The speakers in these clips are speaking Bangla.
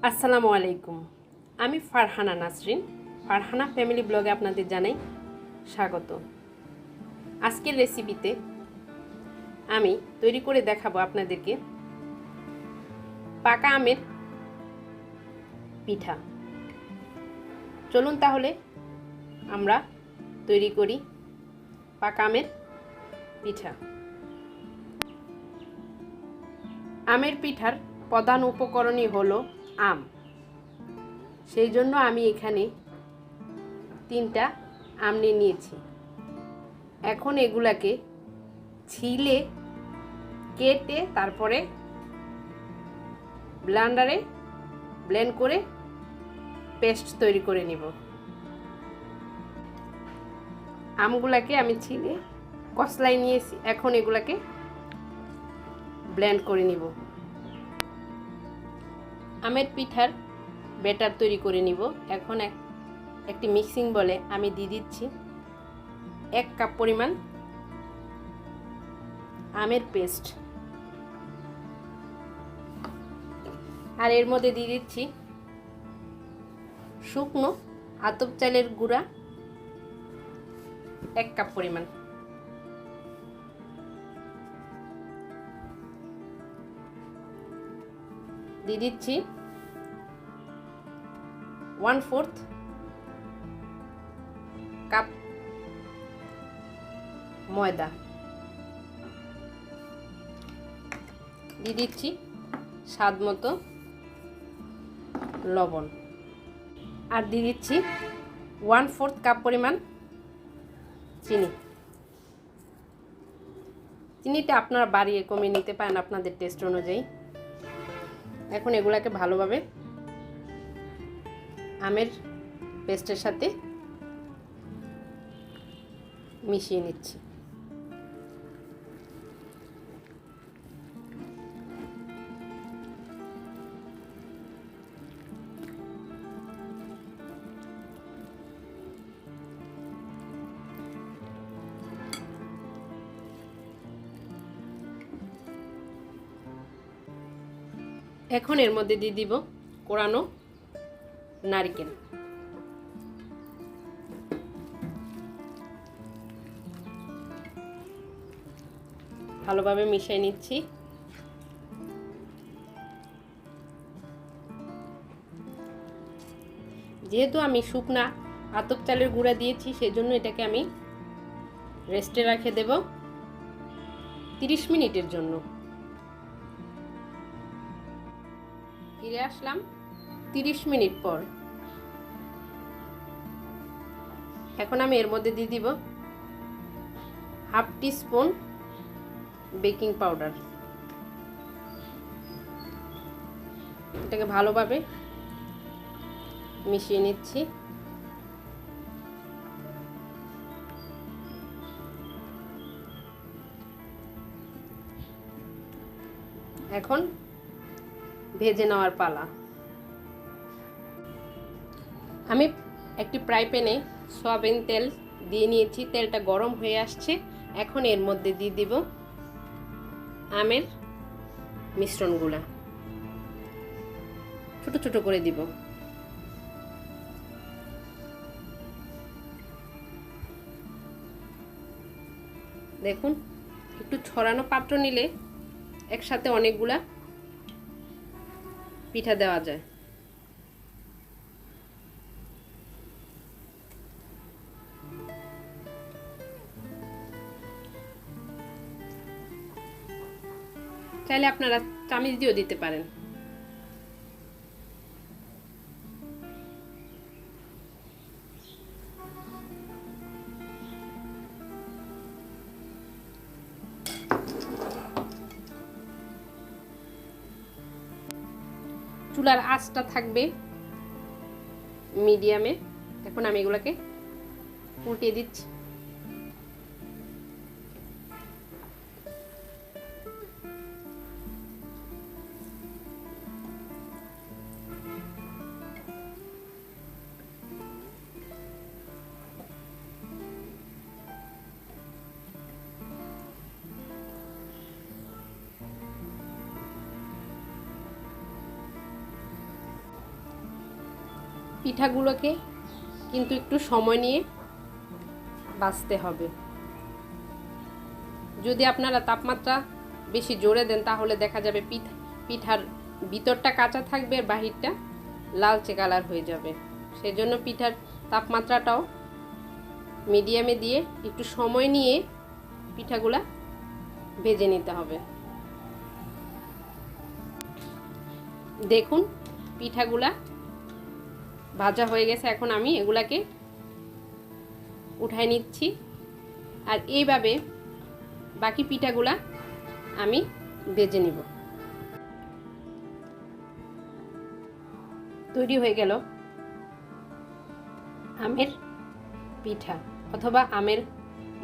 আসসালামু আলাইকুম। আমি ফারহানা নাসরিন। ফারহানা ফ্যামিলি ব্লগে আপনাদের জানাই স্বাগত। আজকের রেসিপিতে আমি তৈরি করে দেখাবো আপনাদেরকে পাকা আমের পিঠা। চলুন তাহলে আমরা তৈরি করি পাকা আমের পিঠা। আমের পিঠার প্রধান উপকরণই হলো আম। সেই জন্য আমি এখানে 3টা আম নিয়েছি। এখন এগুলাকে ছিলে কেটে তারপরে ব্লেন্ডারে ব্লেন্ড করে পেস্ট তৈরি করে নিব। আমগুলাকে আমি ছিলে কসলায় নিয়েছি, এখন এগুলাকে ব্লেন্ড করে নিব। আমের পিঠার ব্যাটার তৈরি করে নিব। এখন একটি মিক্সিং বলে আমি দিয়ে দিচ্ছি 1 কাপ পরিমাণ আমের পেস্ট, আর এর মধ্যে দিয়ে দিচ্ছি শুকনো আতপ চালের গুঁড়া 1 কাপ পরিমাণ, দিয়ে দিচ্ছি 1/4 কাপ ময়দা, দিয়ে দিচ্ছি স্বাদ মতো লবণ, আর দিয়ে দিচ্ছি 1/4 কাপ পরিমাণ চিনি। চিনিটা আপনারা বাড়িয়ে কমিয়ে নিতে পারেন আপনাদের টেস্ট অনুযায়ী। এখন এগুলাকে ভালোভাবে আমের পেস্টের সাথে মিশিয়ে নিচ্ছি। এখন এর মধ্যে দিয়ে দিব কোরানো নারকেল। ভালোভাবে মিশিয়ে নিচ্ছি। যেহেতু আমি শুকনা আতপ চালের গুঁড়া দিয়েছি, সেজন্য এটাকে আমি রেস্টে রেখে দেব 30 মিনিটের জন্য। ফিরে আসলাম 30 মিনিট পর। এখন আমি এর মধ্যে দিয়ে দিব 1/2 টিস্পুন বেকিং পাউডার। এটাকে ভালোভাবে মিশিয়ে নিচ্ছি। এখন ভেজে নেওয়ার পালা। আমি একটি ফ্রাই প্যানে সয়াবিন তেল দিয়ে নিয়েছি, তেলটা গরম হয়ে আসছে। এখন এর মধ্যে দিয়ে দিব আমের মিশ্রণগুলা, ছোট ছোট করে দিব। দেখুন, একটু ছড়ানো পাত্র নিলে একসাথে অনেকগুলা পিঠা দেওয়া যায়। চাইলে আপনারা চামিচ দিয়েও দিতে পারেন। চুলার আঁচটা থাকবে মিডিয়ামে। এখন আমি এগুলোকে উল্টিয়ে দিচ্ছি। পিঠাগুলোকে কিন্তু একটু সময় নিয়ে ভাজতে হবে। যদি আপনারা তাপমাত্রা বেশি জোরে দেন তাহলে দেখা যাবে পিঠার ভিতরটা কাঁচা থাকবে আর বাহিরটা লালচে কালার হয়ে যাবে। সেজন্য পিঠার তাপমাত্রাটাও মিডিয়ামে দিয়ে একটু সময় নিয়ে পিঠাগুলা ভেজে নিতে হবে। দেখুন পিঠাগুলা ভাজা হয়ে গেছে, এখন আমি এগুলাকে উঠায় নিচ্ছি। আর এইভাবে বাকি পিঠাগুলা আমি ভেজে নিব। তৈরি হয়ে গেল আমের পিঠা অথবা আমের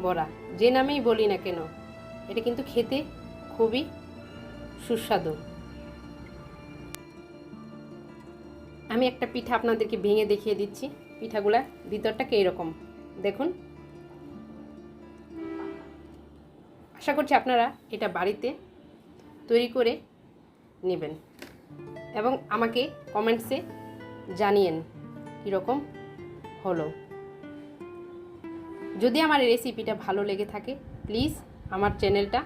বড়া, যে নামেই বলি না কেন, এটা কিন্তু খেতে খুবই সুস্বাদু। আমি একটা পিঠা আপনাদেরকে ভেঙে দেখিয়ে দিচ্ছি। পিঠাগুলা ভিতরটা এইরকম দেখুন। আশা করছি আপনারা এটা বাড়িতে তৈরি করে নেবেন এবং আমাকে কমেন্টসে জানিয়েন কীরকম হলো। যদি আমার এই রেসিপিটা ভালো লেগে থাকে প্লিজ আমার চ্যানেলটা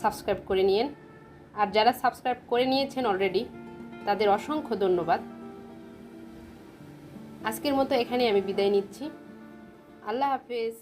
সাবস্ক্রাইব করে নিন। আর যারা সাবস্ক্রাইব করে নিয়েছেন অলরেডি তাদের অসংখ্য ধন্যবাদ। আজকের মতো এখানে আমি বিদায় নিচ্ছি। আল্লাহ হাফেজ।